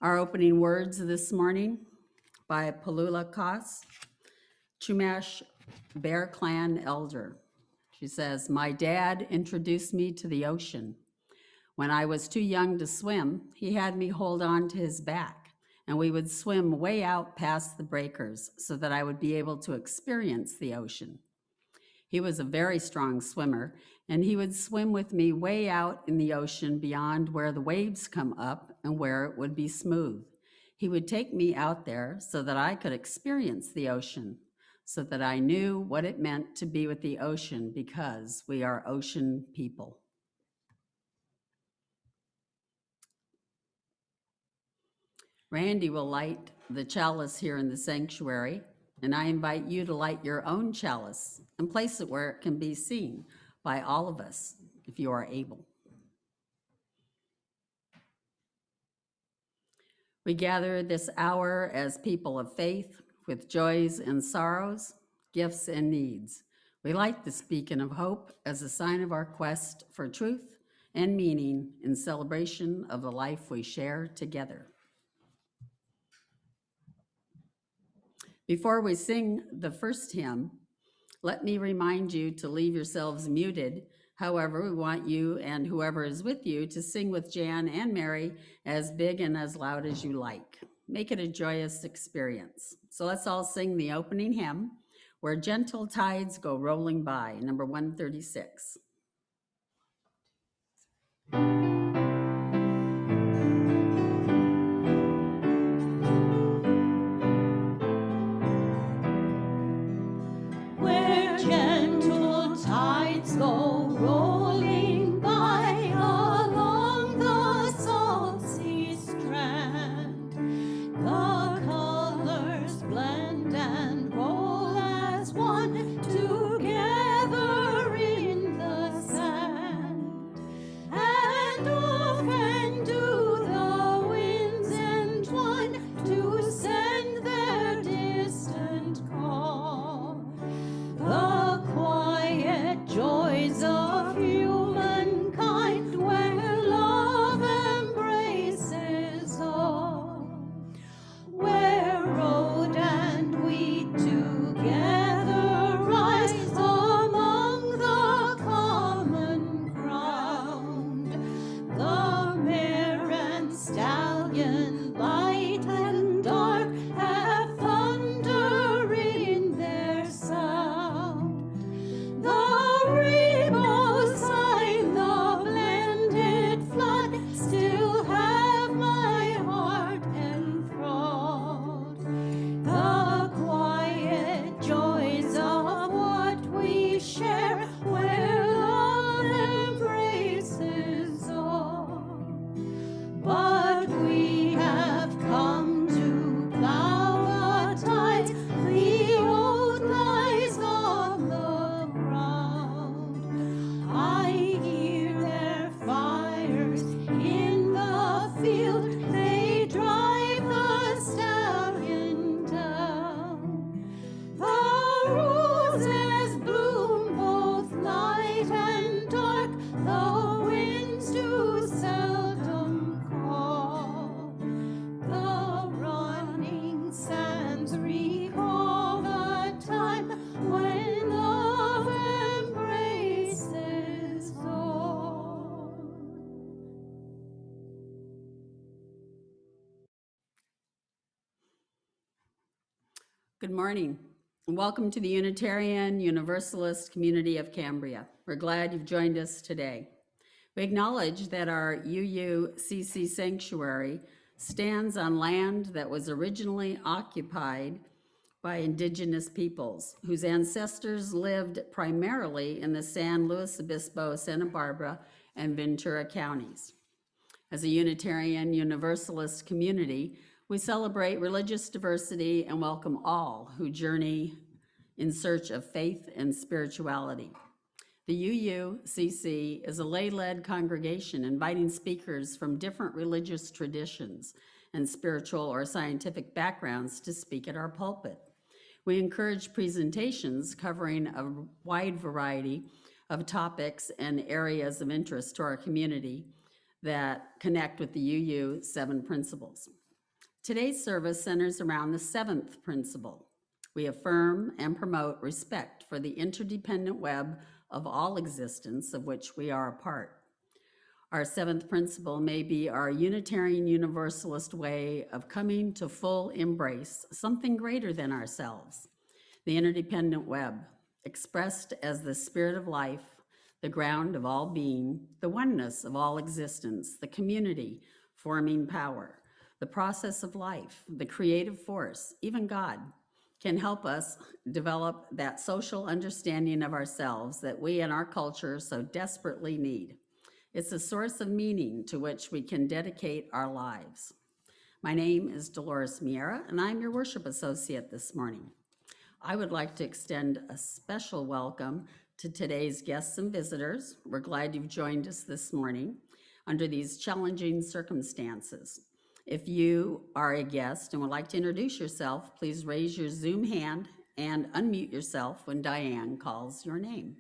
Our opening words this morning by Palula Kos, Chumash Bear Clan elder. She says, "My dad introduced me to the ocean. When I was too young to swim, he had me hold on to his back, and we would swim way out past the breakers so that I would be able to experience the ocean. He was a very strong swimmer, and he would swim with me way out in the ocean beyond where the waves come up and where it would be smooth. He would take me out there so that I could experience the ocean, so that I knew what it meant to be with the ocean because we are ocean people." Randy will light the chalice here in the sanctuary, and I invite you to light your own chalice and place it where it can be seen by all of us, if you are able. We gather this hour as people of faith with joys and sorrows, gifts and needs. We light this beacon of hope as a sign of our quest for truth and meaning in celebration of the life we share together. Before we sing the first hymn, let me remind you to leave yourselves muted. However, we want you and whoever is with you to sing with Jan and Mary as big and as loud as you like. Make it a joyous experience. So let's all sing the opening hymn, "Where Gentle Tides Go Rolling By," number 136. Where gentle tides go rolling by along the salt sea strand, the colors blend and roll as one together in the sand. And often do the winds entwine to send their distant call. The quiet joys of humankind where love embraces all, where road and wheat together rise among the common ground. The mare and stallion, light and dark, have thunder in their sound. The rainbow sign, the blended flood, still have my heart enthralled. The quiet joys of what we share, where love embraces all. But we have come to plow the tides, the old lies on the ground. I hear their fires in the field, they drive the stallion down. The roses bloom both light and dark, the winds do seldom call. The running sands recall the time when love embraces all. Good morning, and welcome to the Unitarian Universalist community of Cambria. We're glad you've joined us today. We acknowledge that our UUCC sanctuary stands on land that was originally occupied by indigenous peoples whose ancestors lived primarily in the San Luis Obispo, Santa Barbara, and Ventura counties. As a Unitarian Universalist community, we celebrate religious diversity and welcome all who journey in search of faith and spirituality. The UUCC is a lay-led congregation inviting speakers from different religious traditions and spiritual or scientific backgrounds to speak at our pulpit. We encourage presentations covering a wide variety of topics and areas of interest to our community that connect with the UU 7 principles. Today's service centers around the seventh principle. We affirm and promote respect for the interdependent web of all existence of which we are a part. Our seventh principle may be our Unitarian Universalist way of coming to full embrace something greater than ourselves, the interdependent web, expressed as the spirit of life, the ground of all being, the oneness of all existence, the community forming power, the process of life, the creative force, even God, can help us develop that social understanding of ourselves that we and our culture so desperately need. It's a source of meaning to which we can dedicate our lives. My name is Dolores Miera, and I'm your worship associate this morning. I would like to extend a special welcome to today's guests and visitors. We're glad you've joined us this morning under these challenging circumstances. If you are a guest and would like to introduce yourself, please raise your Zoom hand and unmute yourself when Diane calls your name.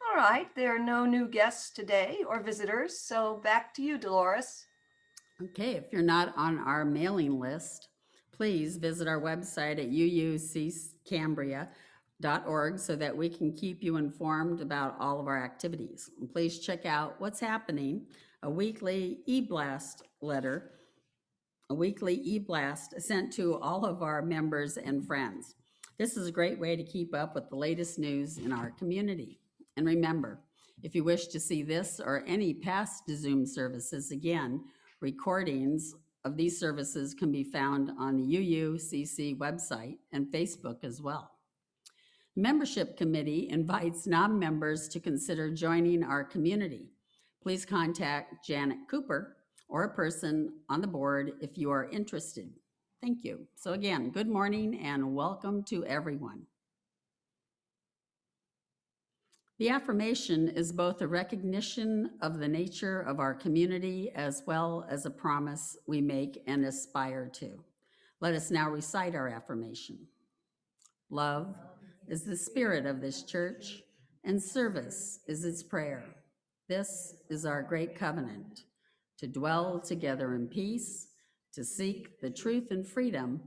All right, there are no new guests today or visitors, so back to you, Dolores. Okay, if you're not on our mailing list, please visit our website at uuccambria.org so that we can keep you informed about all of our activities. And please check out What's Happening, a weekly e-blast letter, a weekly e-blast sent to all of our members and friends. This is a great way to keep up with the latest news in our community. And remember, if you wish to see this or any past Zoom services again, recordings of these services can be found on the UUCC website and Facebook as well. The membership committee invites non-members to consider joining our community. Please contact Janet Cooper or a person on the board if you are interested. Thank you. So again, good morning and welcome to everyone. The affirmation is both a recognition of the nature of our community as well as a promise we make and aspire to. Let us now recite our affirmation. Love is the spirit of this church, and service is its prayer. This is our great covenant, to dwell together in peace, to seek the truth and freedom,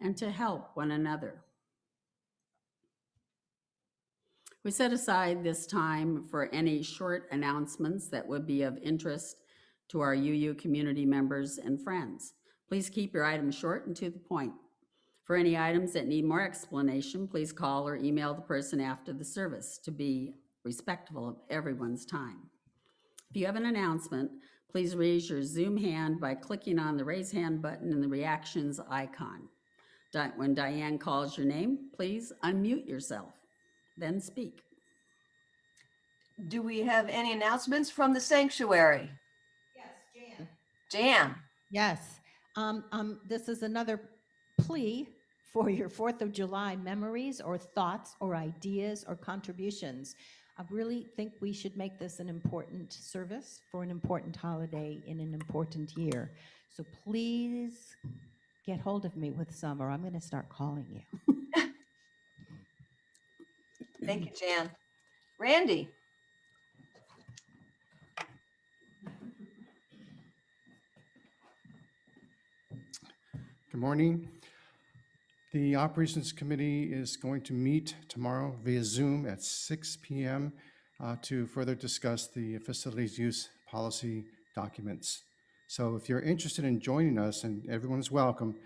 and to help one another. We set aside this time for any short announcements that would be of interest to our UU community members and friends. Please keep your items short and to the point. For any items that need more explanation, please call or email the person after the service to be respectful of everyone's time. If you have an announcement, please raise your Zoom hand by clicking on the raise hand button in the reactions icon. When Diane calls your name, please unmute yourself, then speak. Do we have any announcements from the sanctuary? Yes, Jan. Jan. Yes. This is another plea for your 4th of July memories or thoughts or ideas or contributions. I really think we should make this an important service for an important holiday in an important year. So please get hold of me with some, or I'm going to start calling you. Thank you, Jan. Randy. Good morning. The Operations Committee is going to meet tomorrow via Zoom at 6 p.m. To further discuss the facilities use policy documents. So if you're interested in joining us, and everyone is welcome,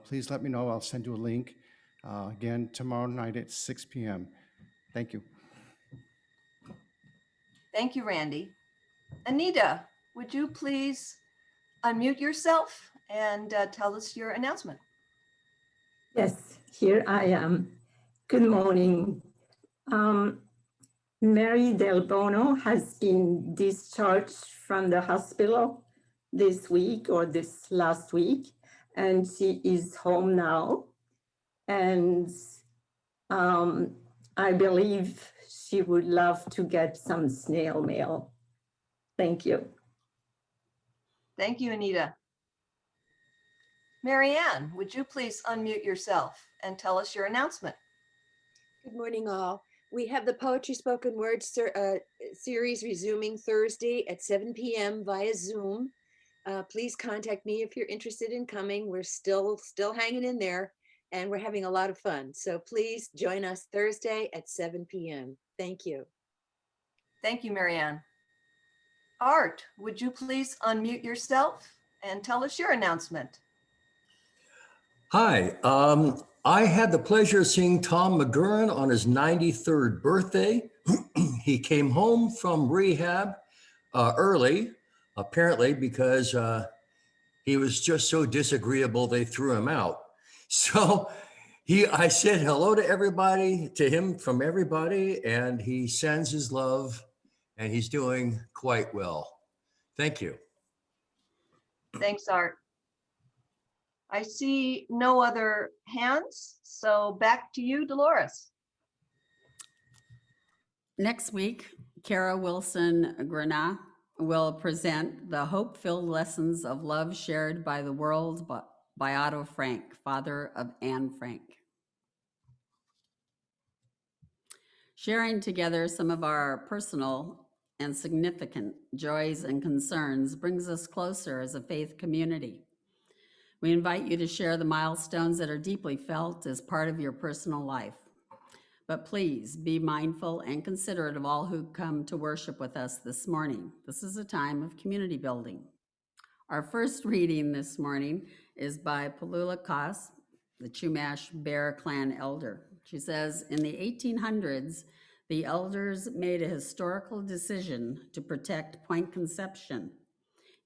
please let me know. I'll send you a link. Again, tomorrow night at 6 p.m. Thank you. Thank you, Randy. Anita, would you please unmute yourself and tell us your announcement? Yes, here I am. Good morning. Mary Del Bono has been discharged from the hospital this week or this last week, and she is home now. And I believe she would love to get some snail mail. Thank you. Thank you, Anita. Marianne, would you please unmute yourself and tell us your announcement? Good morning, all. We have the Poetry Spoken Word series resuming Thursday at 7 p.m. via Zoom. Please contact me if you're interested in coming. We're still hanging in there, and we're having a lot of fun. So please join us Thursday at 7 p.m. Thank you. Thank you, Marianne. Art, would you please unmute yourself and tell us your announcement? Hi, I had the pleasure of seeing Tom McGurran on his 93rd birthday. He came home from rehab early, apparently because he was just so disagreeable they threw him out. So I said hello to everybody, to him from everybody, and he sends his love, and he's doing quite well. Thank you. Thanks, Art. I see no other hands, so back to you, Dolores. Next week, Kara Wilson Granat will present the hope-filled lessons of love shared by the world by Otto Frank, father of Anne Frank. Sharing together some of our personal and significant joys and concerns brings us closer as a faith community. We invite you to share the milestones that are deeply felt as part of your personal life. But please be mindful and considerate of all who come to worship with us this morning. This is a time of community building. Our first reading this morning is by Palula Kos, the Chumash Bear Clan elder. She says, in the 1800s, the elders made a historical decision to protect Point Conception.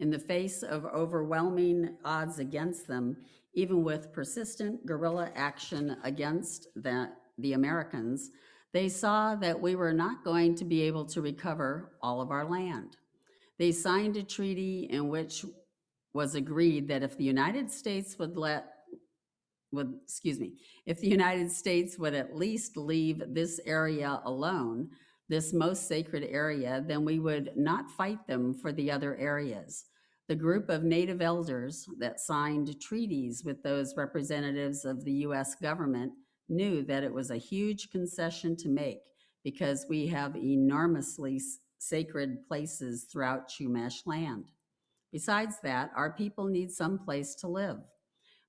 In the face of overwhelming odds against them, even with persistent guerrilla action against the Americans, they saw that we were not going to be able to recover all of our land. They signed a treaty in which was agreed that if the United States would at least leave this area alone, this most sacred area, then we would not fight them for the other areas. The group of Native elders that signed treaties with those representatives of the US government knew that it was a huge concession to make because we have enormously sacred places throughout Chumash land. Besides that, our people need some place to live.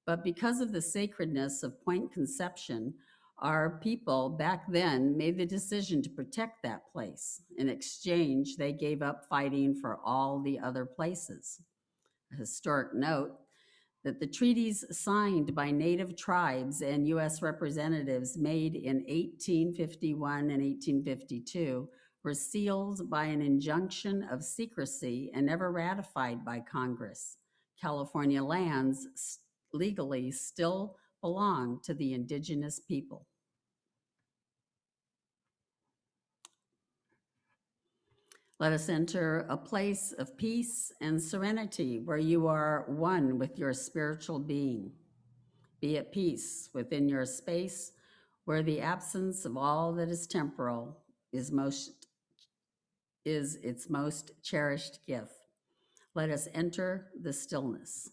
But because of the sacredness of Point Conception, our people back then made the decision to protect that place. In exchange, they gave up fighting for all the other places. A historic note that the treaties signed by Native tribes and US representatives made in 1851 and 1852 were sealed by an injunction of secrecy and never ratified by Congress. California lands legally still belong to the indigenous people. Let us enter a place of peace and serenity where you are one with your spiritual being. Be at peace within your space where the absence of all that is temporal is its most cherished gift. Let us enter the stillness.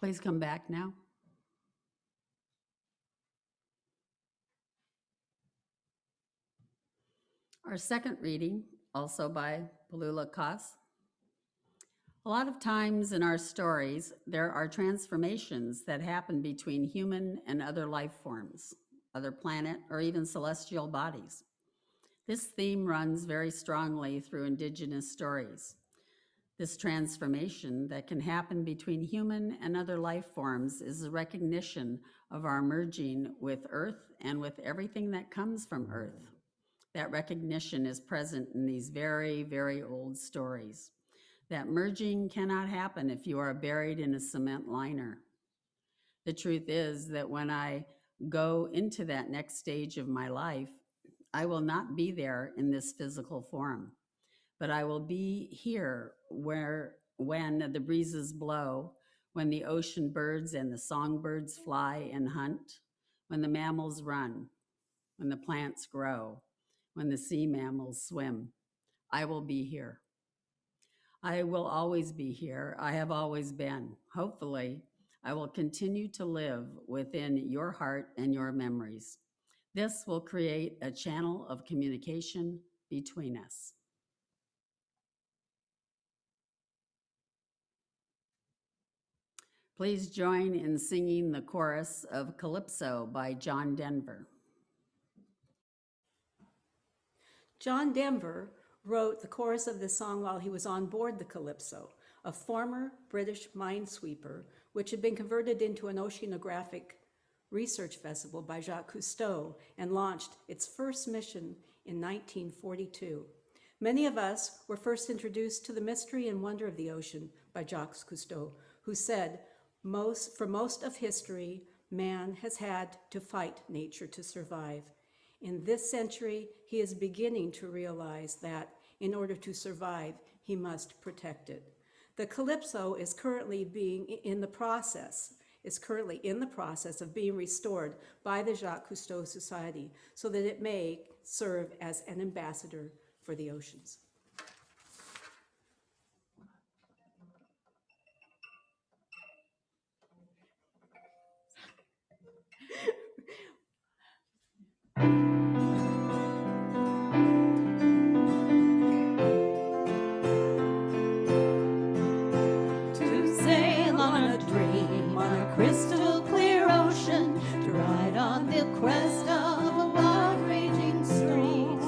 Please come back now. Our second reading, also by Palula Kas. A lot of times in our stories, there are transformations that happen between human and other life forms, other planet, or even celestial bodies. This theme runs very strongly through Indigenous stories. This transformation that can happen between human and other life forms is a recognition of our merging with Earth and with everything that comes from Earth. That recognition is present in these very, very old stories. That merging cannot happen if you are buried in a cement liner. The truth is that when I go into that next stage of my life, I will not be there in this physical form, but I will be here when the breezes blow, when the ocean birds and the songbirds fly and hunt, when the mammals run, when the plants grow, when the sea mammals swim. I will be here. I will always be here. I have always been. Hopefully, I will continue to live within your heart and your memories. This will create a channel of communication between us. Please join in singing the chorus of Calypso by John Denver. John Denver wrote the chorus of this song while he was on board the Calypso, a former British minesweeper, which had been converted into an oceanographic research vessel by Jacques Cousteau and launched its first mission in 1942. Many of us were first introduced to the mystery and wonder of the ocean by Jacques Cousteau, who said, for most of history, man has had to fight nature to survive. In this century, he is beginning to realize that in order to survive, he must protect it. The Calypso is currently in the process of being restored by the Jacques Cousteau Society so that it may serve as an ambassador for the oceans. To sail on a dream on a crystal clear ocean, to ride on the crest of a wild raging storm,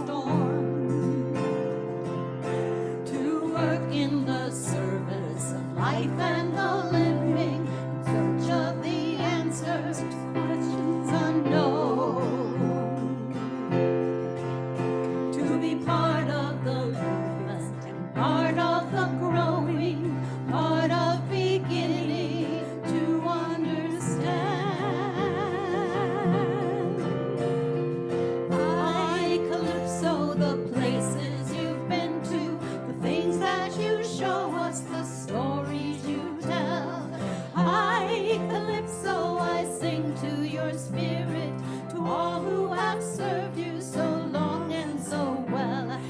to work in the service of life and the living, in search of the answers to questions unknown, to be part of the movement and part of the growing, part of beginning to understand. I, Calypso, the places you've been to, the things that you show us, the stories you tell. I, Calypso, I sing to your spirit, to all who have served you so long and so well.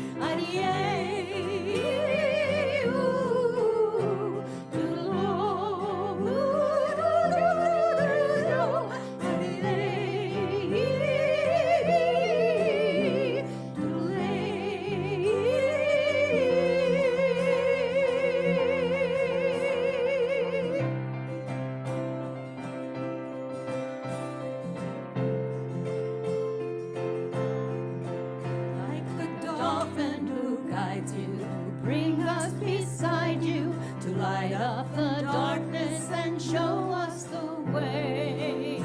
Like the dolphin who guides you, who brings us beside you, to light up the darkness and show us the way.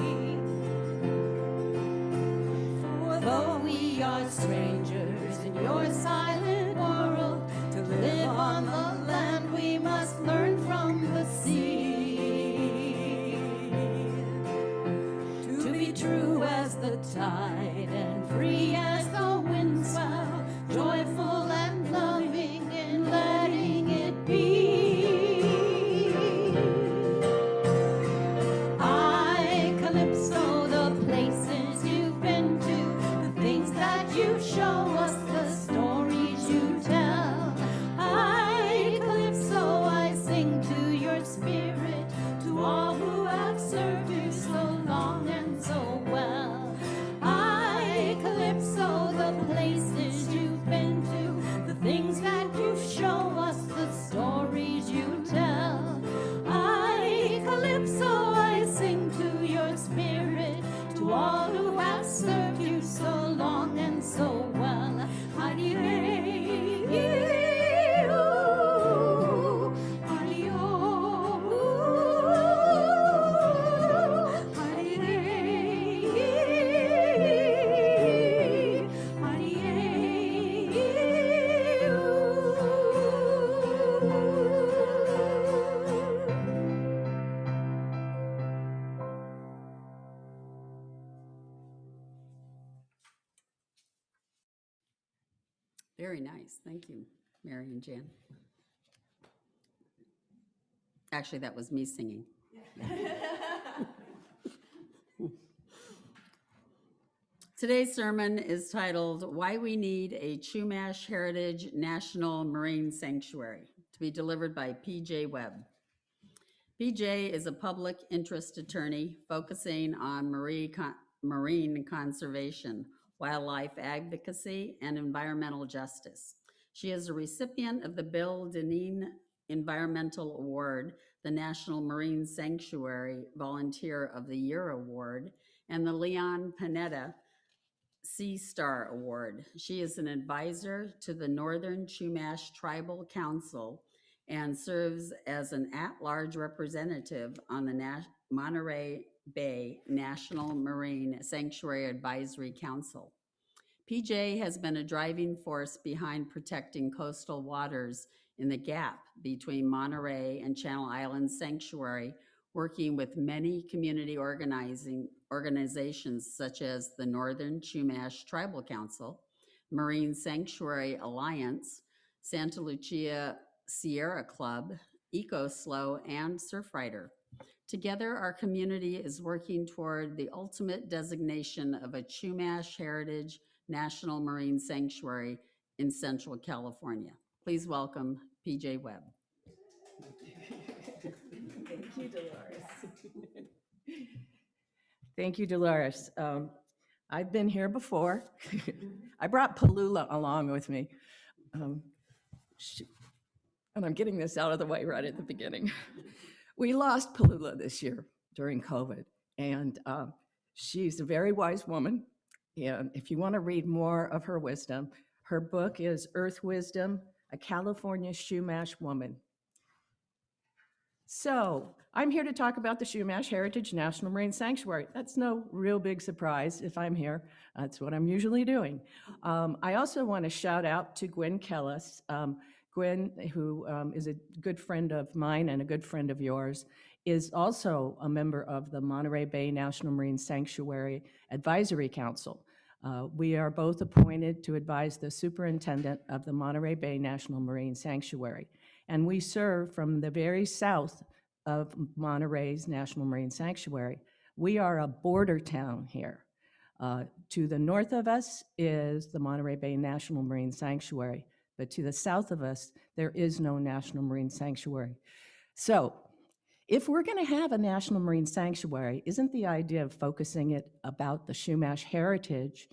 For though we are strangers in your silent world, to live on the land we must learn from the sea. To be true as the tide and free as the wind swell, joyful and loving in letting it be. I, Calypso, the places you've been to, the things that you show us, the stories you tell. I, Calypso, I sing to your spirit, to all who Very nice. Thank you, Mary and Jan. Actually, that was me singing. Today's sermon is titled, Why We Need a Chumash Heritage National Marine Sanctuary, to be delivered by P.J. Webb. P.J. is a public interest attorney focusing on marine conservation, wildlife advocacy, and environmental justice. She is a recipient of the Bill Deneen Environmental Award, the National Marine Sanctuary Volunteer of the Year Award, and the Leon Panetta Sea Star Award. She is an advisor to the Northern Chumash Tribal Council and serves as an at-large representative on the Monterey Bay National Marine Sanctuary Advisory Council. PJ has been a driving force behind protecting coastal waters in the gap between Monterey and Channel Islands Sanctuary, working with many community organizations such as the Northern Chumash Tribal Council, Marine Sanctuary Alliance, Santa Lucia Sierra Club, EcoSlow, and Surfrider. Together, our community is working toward the ultimate designation of a Chumash Heritage National Marine Sanctuary in Central California. Please welcome P.J. Webb. Thank you, Dolores. Thank you, Dolores. I've been here before. I brought Palula along with me. And I'm getting this out of the way right at the beginning. We lost Palula this year during COVID, and she's a very wise woman. And if you want to read more of her wisdom, her book is Earth Wisdom, A California Chumash Woman. So I'm here to talk about the Chumash Heritage National Marine Sanctuary. That's no real big surprise if I'm here. That's what I'm usually doing. I also want to shout out to Gwen Kellis. Gwen, who is a good friend of mine and a good friend of yours, is also a member of the Monterey Bay National Marine Sanctuary Advisory Council. We are both appointed to advise the superintendent of the Monterey Bay National Marine Sanctuary. And we serve from the very south of Monterey's National Marine Sanctuary. We are a border town here. To the north of us is the Monterey Bay National Marine Sanctuary, but to the south of us, there is no National Marine Sanctuary. So if we're going to have a National Marine Sanctuary, isn't the idea of focusing it about the Chumash heritage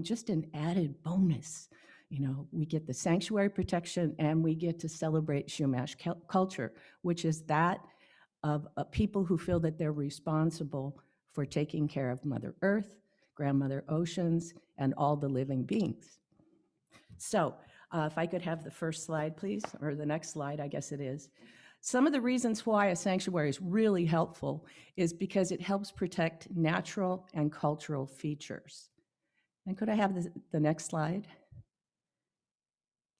just an added bonus? You know, we get the sanctuary protection and we get to celebrate Chumash culture, which is that of people who feel that they're responsible for taking care of Mother Earth, Grandmother Oceans, and all the living beings. So if I could have the first slide, please, or the next slide, I guess it is. Some of the reasons why a sanctuary is really helpful is because it helps protect natural and cultural features. And could I have the next slide?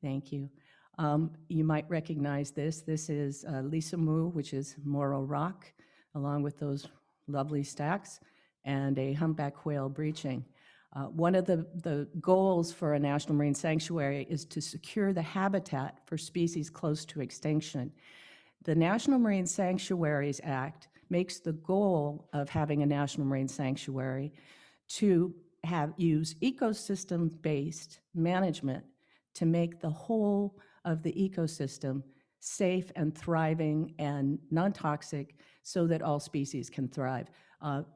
Thank you. You might recognize this. This is Lisa Moo, which is Morro Rock, along with those lovely stacks, and a humpback whale breaching. One of the goals for a National Marine Sanctuary is to secure the habitat for species close to extinction. The National Marine Sanctuaries Act makes the goal of having a National Marine Sanctuary to use ecosystem-based management to make the whole of the ecosystem safe and thriving and non-toxic so that all species can thrive.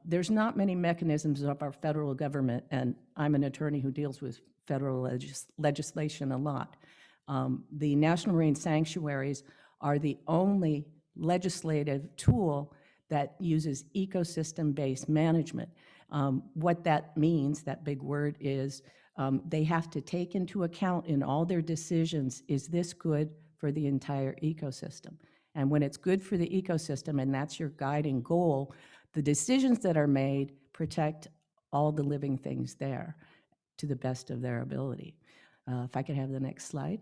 There's not many mechanisms of our federal government, and I'm an attorney who deals with federal legislation a lot. The National Marine Sanctuaries are the only legislative tool that uses ecosystem-based management. What that means, that big word, is they have to take into account in all their decisions, is this good for the entire ecosystem? And when it's good for the ecosystem, and that's your guiding goal, the decisions that are made protect all the living things there to the best of their ability. If I could have the next slide.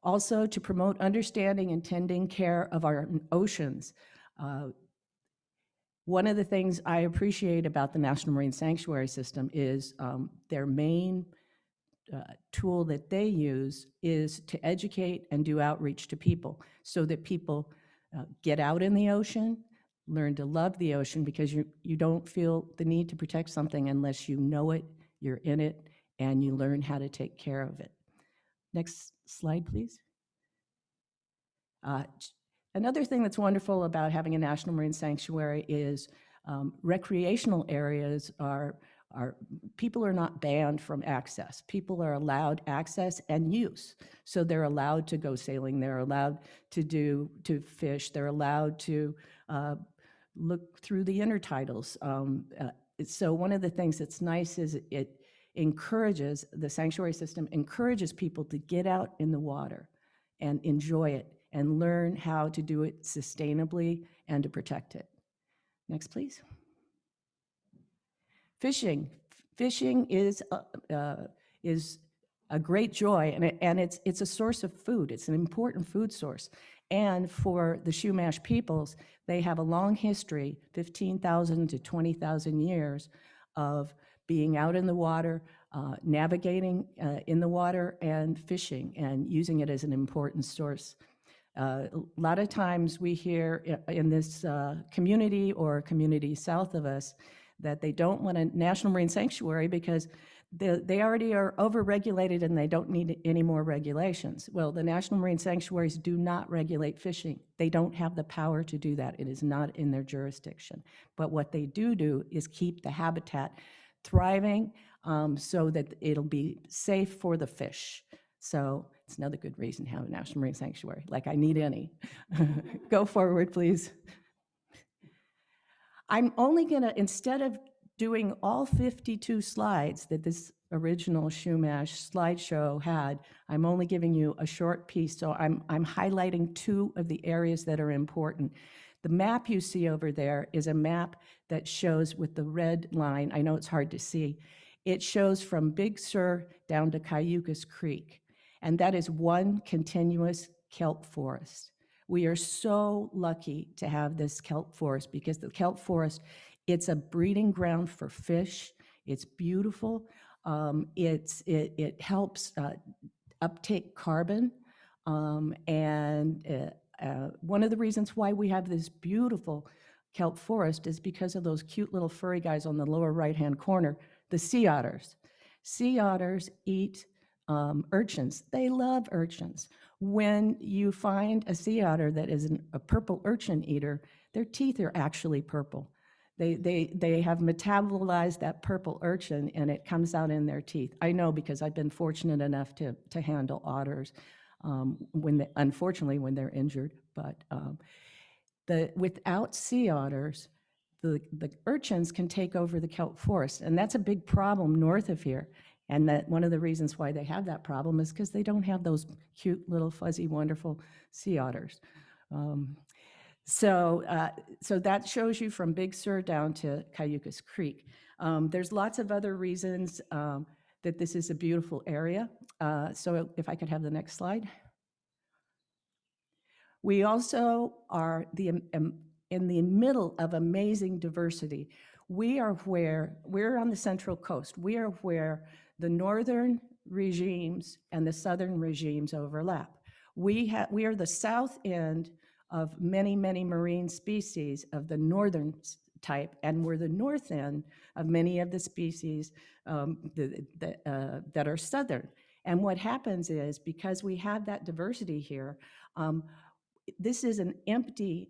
Also, to promote understanding and tending care of our oceans. One of the things I appreciate about the National Marine Sanctuary System is their main tool that they use is to educate and do outreach to people so that people get out in the ocean, learn to love the ocean, because you don't feel the need to protect something unless you know it, you're in it, and you learn how to take care of it. Next slide, please. Another thing that's wonderful about having a National Marine Sanctuary is recreational areas are people are not banned from access. People are allowed access and use. So they're allowed to go sailing, they're allowed to fish, they're allowed to look through the intertidals. So one of the things that's nice is it encourages, the sanctuary system encourages people to get out in the water and enjoy it and learn how to do it sustainably and to protect it. Next, please. Fishing. Fishing is a great joy, and it's a source of food. It's an important food source. And for the Chumash peoples, they have a long history, 15,000 to 20,000 years, of being out in the water, navigating in the water, and fishing, and using it as an important source. A lot of times we hear in this community or community south of us that they don't want a National Marine Sanctuary because they already are over-regulated and they don't need any more regulations. Well, the National Marine Sanctuaries do not regulate fishing. They don't have the power to do that. It is not in their jurisdiction. But what they do is keep the habitat thriving so that it'll be safe for the fish. So it's another good reason to have a National Marine Sanctuary, like I need any. Go forward, please. I'm only gonna, instead of doing all 52 slides that this original Chumash slideshow had, I'm only giving you a short piece, so I'm highlighting two of the areas that are important. The map you see over there is a map that shows with the red line, I know it's hard to see, it shows from Big Sur down to Cayucas Creek, and that is one continuous kelp forest. We are so lucky to have this kelp forest because the kelp forest, it's a breeding ground for fish. It's beautiful. It helps uptake carbon. And one of the reasons why we have this beautiful kelp forest is because of those cute little furry guys on the lower right-hand corner, the sea otters. Sea otters eat urchins. They love urchins. When you find a sea otter that is a purple urchin eater, their teeth are actually purple. They have metabolized that purple urchin and it comes out in their teeth. I know because I've been fortunate enough to handle otters unfortunately when they're injured. But without sea otters, the urchins can take over the kelp forest, and that's a big problem north of here. And that one of the reasons why they have that problem is because they don't have those cute little fuzzy, wonderful sea otters. So that shows you from Big Sur down to Cayucas Creek. There's lots of other reasons that this is a beautiful area. So if I could have the next slide. We also are in the middle of amazing diversity. We're on the Central Coast. We are where the northern regimes and the southern regimes overlap. We are the south end of many, many marine species of the northern type, and we're the north end of many of the species that are southern. And what happens is, because we have that diversity here, this is an empty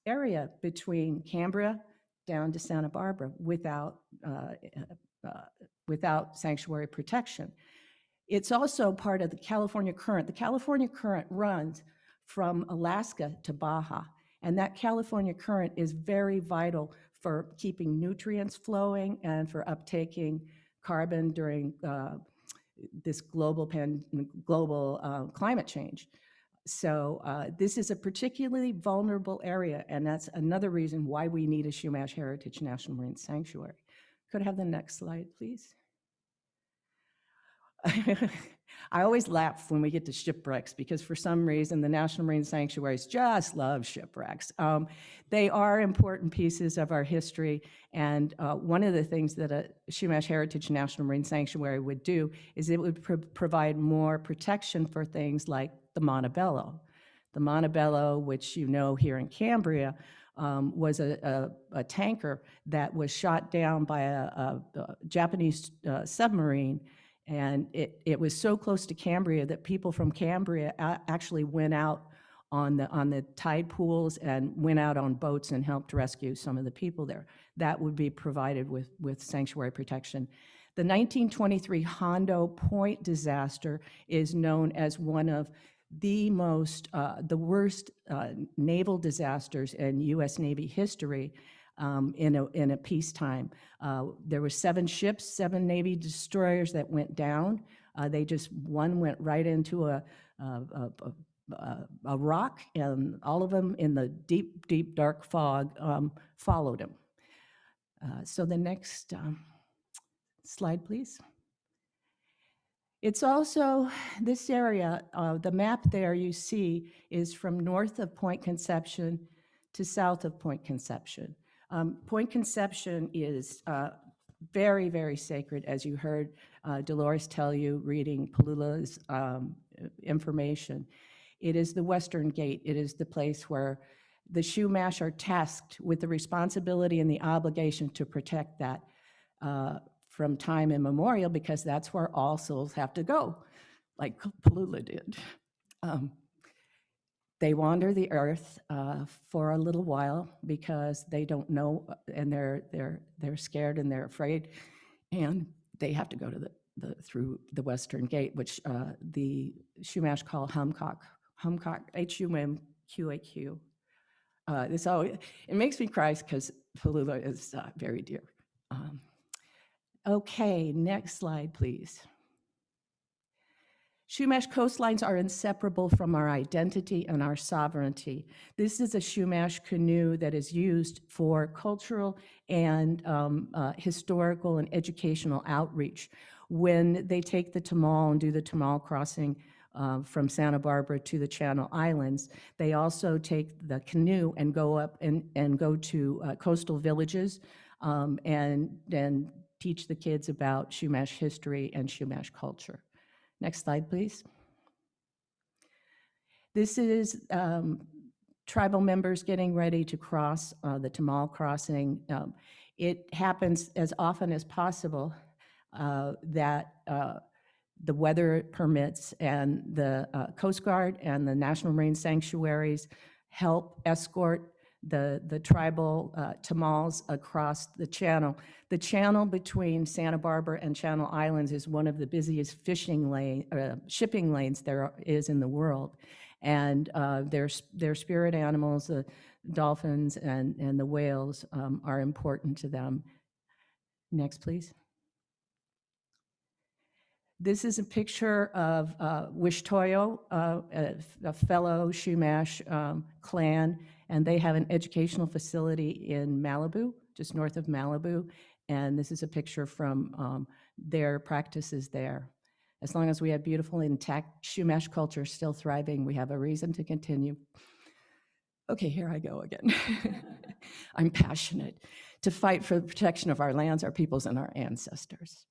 area between Cambria down to Santa Barbara without sanctuary protection. It's also part of the California Current. The California Current runs from Alaska to Baja, and that California Current is very vital for keeping nutrients flowing and for uptaking carbon during this global climate change. So this is a particularly vulnerable area, and that's another reason why we need a Chumash Heritage National Marine Sanctuary. Could I have the next slide, please? I always laugh when we get to shipwrecks because for some reason the National Marine Sanctuaries just love shipwrecks. They are important pieces of our history, and one of the things that a Chumash Heritage National Marine Sanctuary would do is it would provide more protection for things like the Montebello. The Montebello, which you know here in Cambria, was a tanker that was shot down by a Japanese submarine. And it was so close to Cambria that people from Cambria actually went out on the tide pools and went out on boats and helped rescue some of the people there. That would be provided with sanctuary protection. The 1923 Hondo Point disaster is known as one of the worst naval disasters in U.S. Navy history. In a peacetime. There were 7 ships, 7 Navy destroyers that went down. One went right into a rock, and all of them in the deep, deep, dark fog followed him. So the next slide, please. It's also this area, the map there you see is from north of Point Conception to south of Point Conception. Point Conception is very, very sacred, as you heard Dolores tell you reading Palula's information. It is the Western Gate. It is the place where the Chumash are tasked with the responsibility and the obligation to protect that from time immemorial, because that's where all souls have to go, like Palula did. They wander the earth for a little while because they don't know, and they're scared and they're afraid, and they have to go to through the Western Gate, which the Chumash call Humcock, H-U-M-Q-A-Q. It makes me cry because Palula is very dear. Okay, next slide, please. Chumash coastlines are inseparable from our identity and our sovereignty. This is a Chumash canoe that is used for cultural and historical and educational outreach. When they take the Tamal and do the Tamal crossing from Santa Barbara to the Channel Islands, they also take the canoe and go up and go to coastal villages and teach the kids about Chumash history and Chumash culture. Next slide, please. This is tribal members getting ready to cross the Tamal crossing. It happens as often as possible that the weather permits, and the Coast Guard and the National Marine Sanctuaries help escort the tribal Tamals across the channel. The channel between Santa Barbara and Channel Islands is one of the busiest shipping lanes there is in the world. And their spirit animals, the dolphins and the whales, are important to them. Next, please. This is a picture of Wishtoyo, a fellow Chumash clan, and they have an educational facility in Malibu, just north of Malibu, and this is a picture from their practices there. As long as we have beautiful, intact Chumash culture still thriving, we have a reason to continue. Okay, here I go again. I'm passionate to fight for the protection of our lands, our peoples, and our ancestors.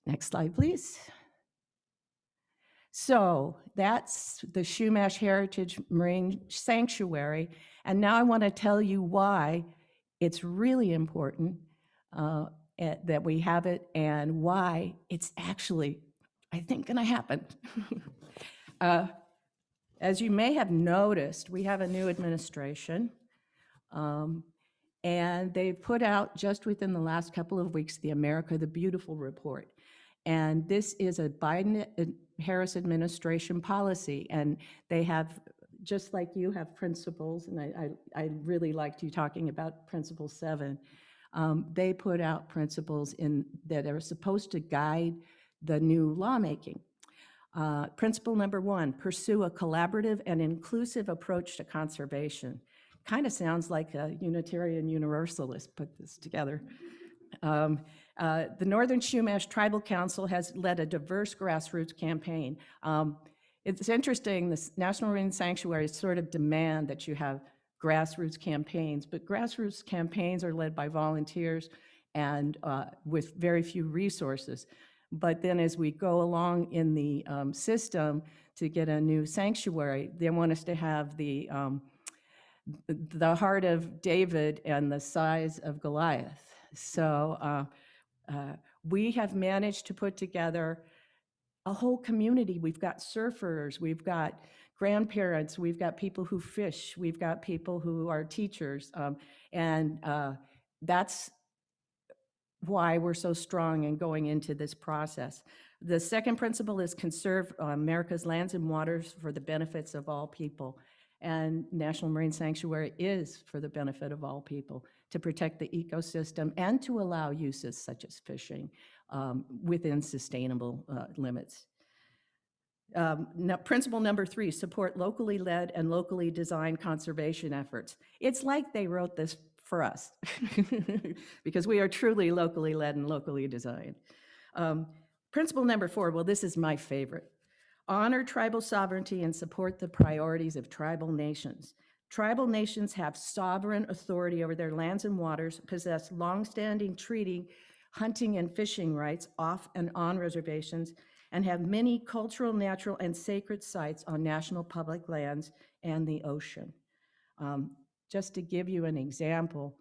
Next slide, please. So that's the Chumash Heritage Marine Sanctuary. And now I want to tell you why it's really important that we have it, and why it's actually, I think, going to happen. As you may have noticed, we have a new administration. And they put out, just within the last couple of weeks, the America the Beautiful report. And this is a Biden-Harris administration policy. And they have, just like you have principles, and I really liked you talking about Principle 7. They put out principles that are supposed to guide the new lawmaking. Principle number 1, pursue a collaborative and inclusive approach to conservation. Kind of sounds like a Unitarian Universalist put this together. The Northern Chumash Tribal Council has led a diverse grassroots campaign. It's interesting, the National Marine Sanctuaries sort of demand that you have grassroots campaigns, but grassroots campaigns are led by volunteers and with very few resources. But then as we go along in the system to get a new sanctuary, they want us to have the heart of David and the size of Goliath. So we have managed to put together a whole community. We've got surfers, we've got grandparents, we've got people who fish, we've got people who are teachers, and that's why we're so strong in going into this process. The second principle is conserve America's lands and waters for the benefits of all people. And National Marine Sanctuary is for the benefit of all people, to protect the ecosystem and to allow uses such as fishing within sustainable limits. Principle number 3, support locally led and locally designed conservation efforts. It's like they wrote this for us because we are truly locally led and locally designed. Principle number 4, well, this is my favorite. Honor tribal sovereignty and support the priorities of tribal nations. Tribal nations have sovereign authority over their lands and waters, possess longstanding treaty, hunting and fishing rights off and on reservations, and have many cultural, natural, and sacred sites on national public lands and the ocean. Just to give you an example,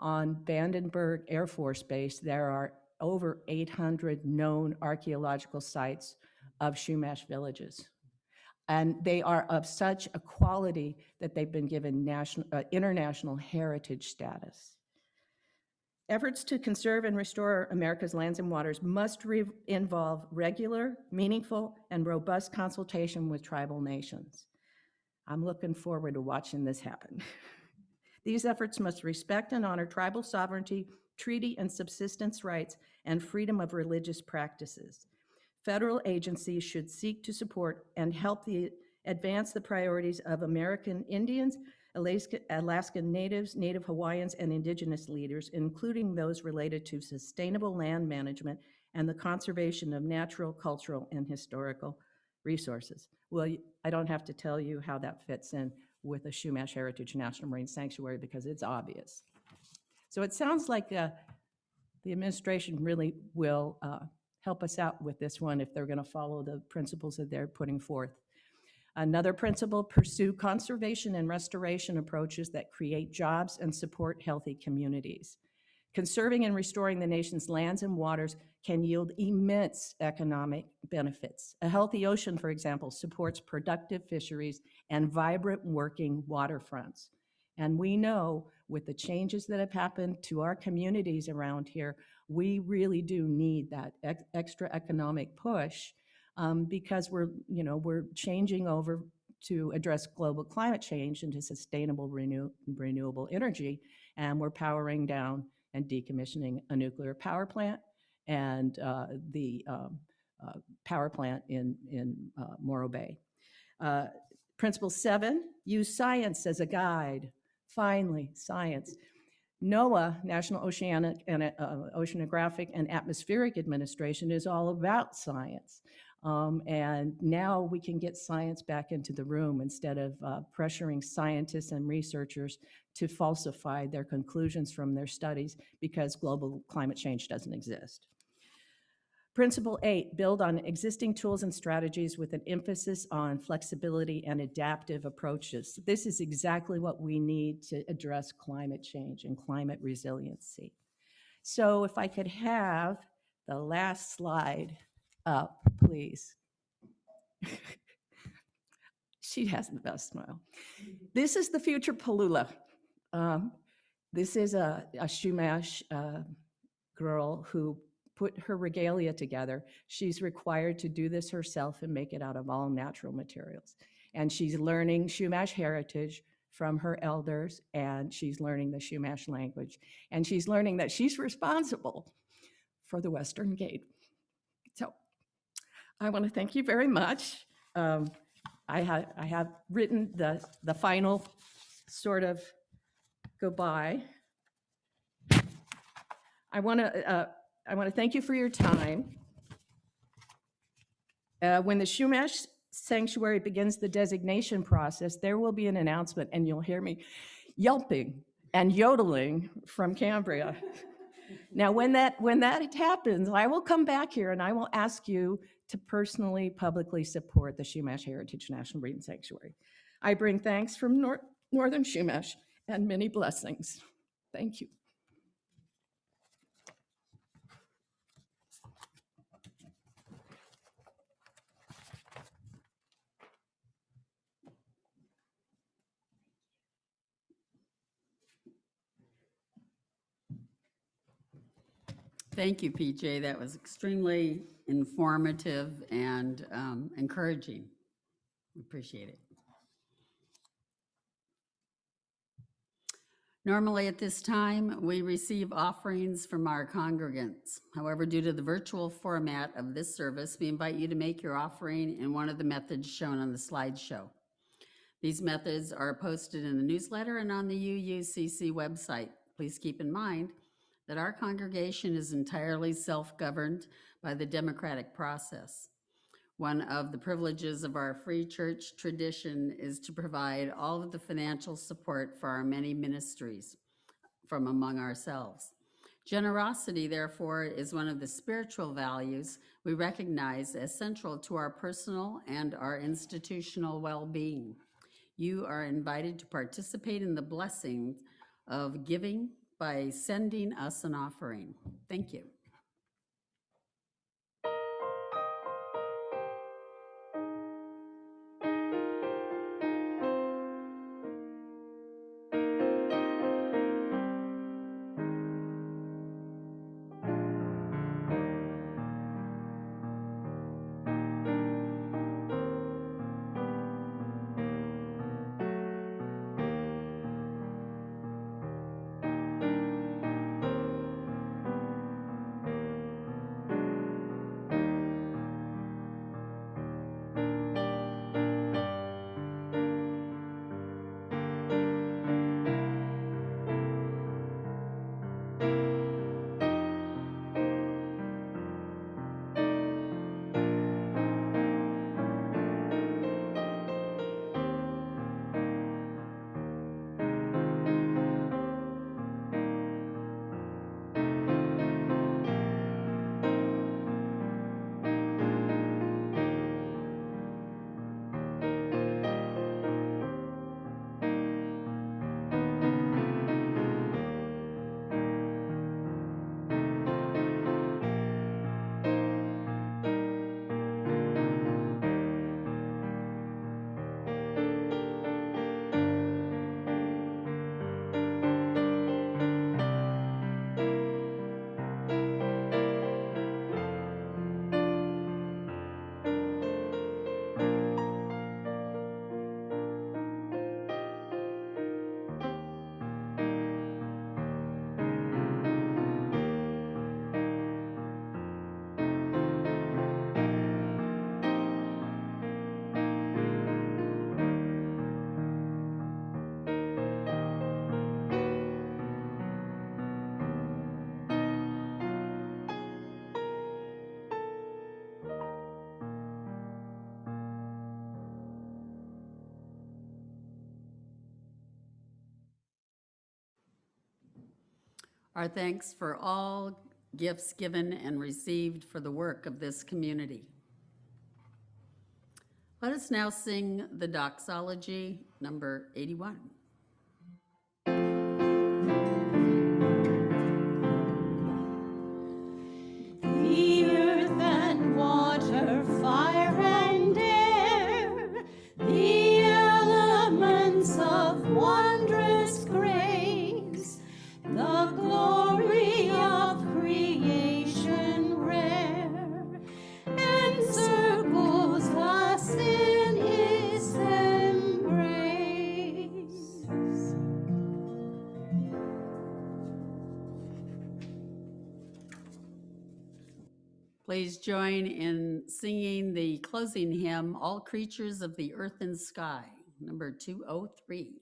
on Vandenberg Air Force Base, there are over 800 known archaeological sites of Chumash villages. And they are of such a quality that they've been given international heritage status. Efforts to conserve and restore America's lands and waters must involve regular, meaningful, and robust consultation with tribal nations. I'm looking forward to watching this happen. These efforts must respect and honor tribal sovereignty, treaty and subsistence rights, and freedom of religious practices. Federal agencies should seek to support and help advance the priorities of American Indians, Alaskan Natives, Native Hawaiians, and Indigenous leaders, including those related to sustainable land management and the conservation of natural, cultural, and historical resources. Well, I don't have to tell you how that fits in with the Chumash Heritage National Marine Sanctuary because it's obvious. So it sounds like the administration really will help us out with this one if they're going to follow the principles that they're putting forth. Another principle, pursue conservation and restoration approaches that create jobs and support healthy communities. Conserving and restoring the nation's lands and waters can yield immense economic benefits. A healthy ocean, for example, supports productive fisheries and vibrant working waterfronts. And we know with the changes that have happened to our communities around here, we really do need that extra economic push because we're changing over to address global climate change into sustainable renewable energy, and we're powering down and decommissioning a nuclear power plant and the power plant in Morro Bay. Principle 7, use science as a guide. Finally, science. NOAA, National Oceanographic and Atmospheric Administration, is all about science. And now we can get science back into the room instead of pressuring scientists and researchers to falsify their conclusions from their studies because global climate change doesn't exist. Principle 8, build on existing tools and strategies with an emphasis on flexibility and adaptive approaches. This is exactly what we need to address climate change and climate resiliency. So if I could have the last slide up, please. She has the best smile. This is the future Palula. This is a Chumash girl who put her regalia together. She's required to do this herself and make it out of all natural materials. And she's learning Chumash heritage from her elders, and she's learning the Chumash language. And she's learning that she's responsible for the Western Gate. So I want to thank you very much. I have written the final sort of goodbye. I want to thank you for your time. When the Chumash Sanctuary begins the designation process, there will be an announcement, and you'll hear me yelping and yodeling from Cambria. Now, when that happens, I will come back here and I will ask you to personally, publicly support the Chumash Heritage National Marine Sanctuary. I bring thanks from Northern Chumash and many blessings. Thank you. Thank you, PJ. That was extremely informative and encouraging. We appreciate it. Normally at this time, we receive offerings from our congregants. However, due to the virtual format of this service, we invite you to make your offering in one of the methods shown on the slideshow. These methods are posted in the newsletter and on the UUCC website. Please keep in mind that our congregation is entirely self-governed by the democratic process. One of the privileges of our free church tradition is to provide all of the financial support for our many ministries from among ourselves. Generosity, therefore, is one of the spiritual values we recognize as central to our personal and our institutional well-being. You are invited to participate in the blessing of giving by sending us an offering. Thank you. Our thanks for all gifts given and received for the work of this community. Let us now sing the doxology, number 81. The earth and water, fire and air, the elements of wondrous grace, the glory of creation rare, encircles us in its embrace. Please join in singing the closing hymn, All Creatures of the Earth and Sky, number 203.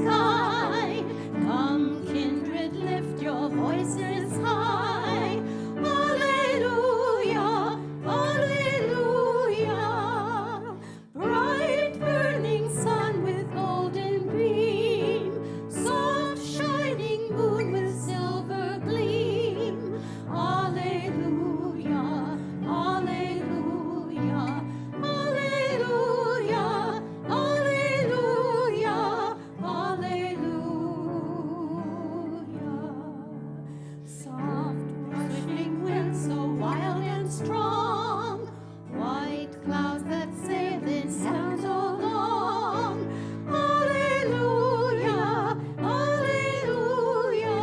sky. Come, kindred, lift your voices high. Alleluia, alleluia. Bright burning sun with golden beam, soft shining moon with silver gleam. Alleluia, alleluia, alleluia, alleluia, alleluia. Soft rushing wind so wild and strong, white clouds that sail in heaven so long. Alleluia, alleluia.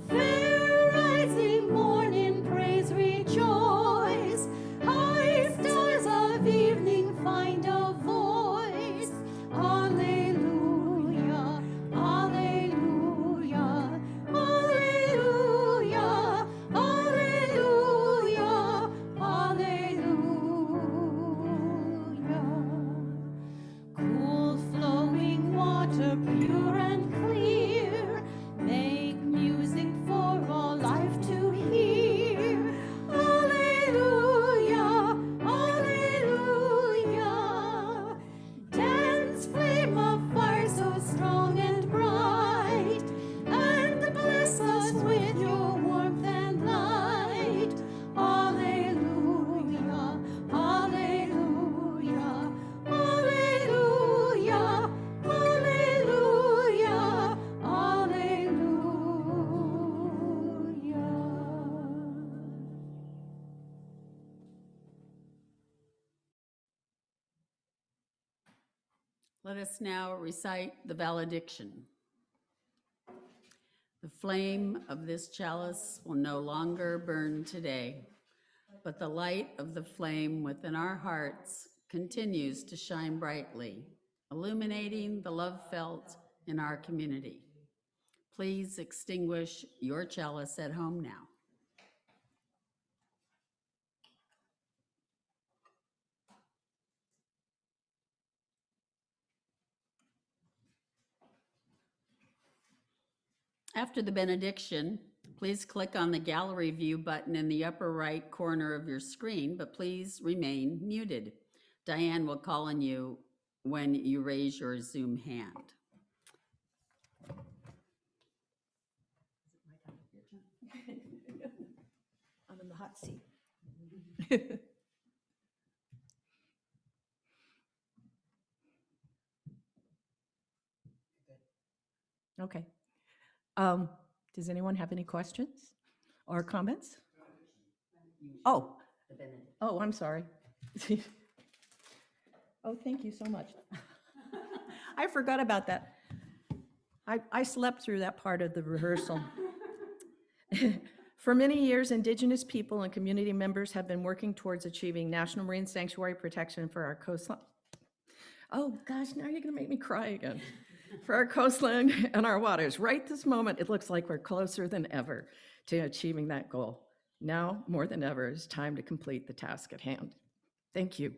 Fair rising morn in praise rejoice. High stars of evening find a voice. Alleluia, alleluia, alleluia, alleluia, alleluia. Cool flowing water, pure and clear, make music for all life to hear. Alleluia, alleluia. Dance, flame of fire so strong and bright, and bless us with your warmth and light. Alleluia, alleluia, alleluia, alleluia, alleluia. Let us now recite the valediction. The flame of this chalice will no longer burn today, but the light of the flame within our hearts continues to shine brightly, illuminating the love felt in our community. Please extinguish your chalice at home now. After the benediction, please click on the gallery view button in the upper right corner of your screen, but please remain muted. Diane will call on you when you raise your Zoom hand. I'm in the hot seat. Okay. Does anyone have any questions or comments? Oh, I'm sorry. Oh, thank you so much. I forgot about that. I slept through that part of the rehearsal. For many years, Indigenous people and community members have been working towards achieving national marine sanctuary protection for our coastline. Oh gosh, now you're gonna make me cry again. For our coastline and our waters. right this moment, it looks like we're closer than ever to achieving that goal. Now, more than ever, it's time to complete the task at hand. Thank you.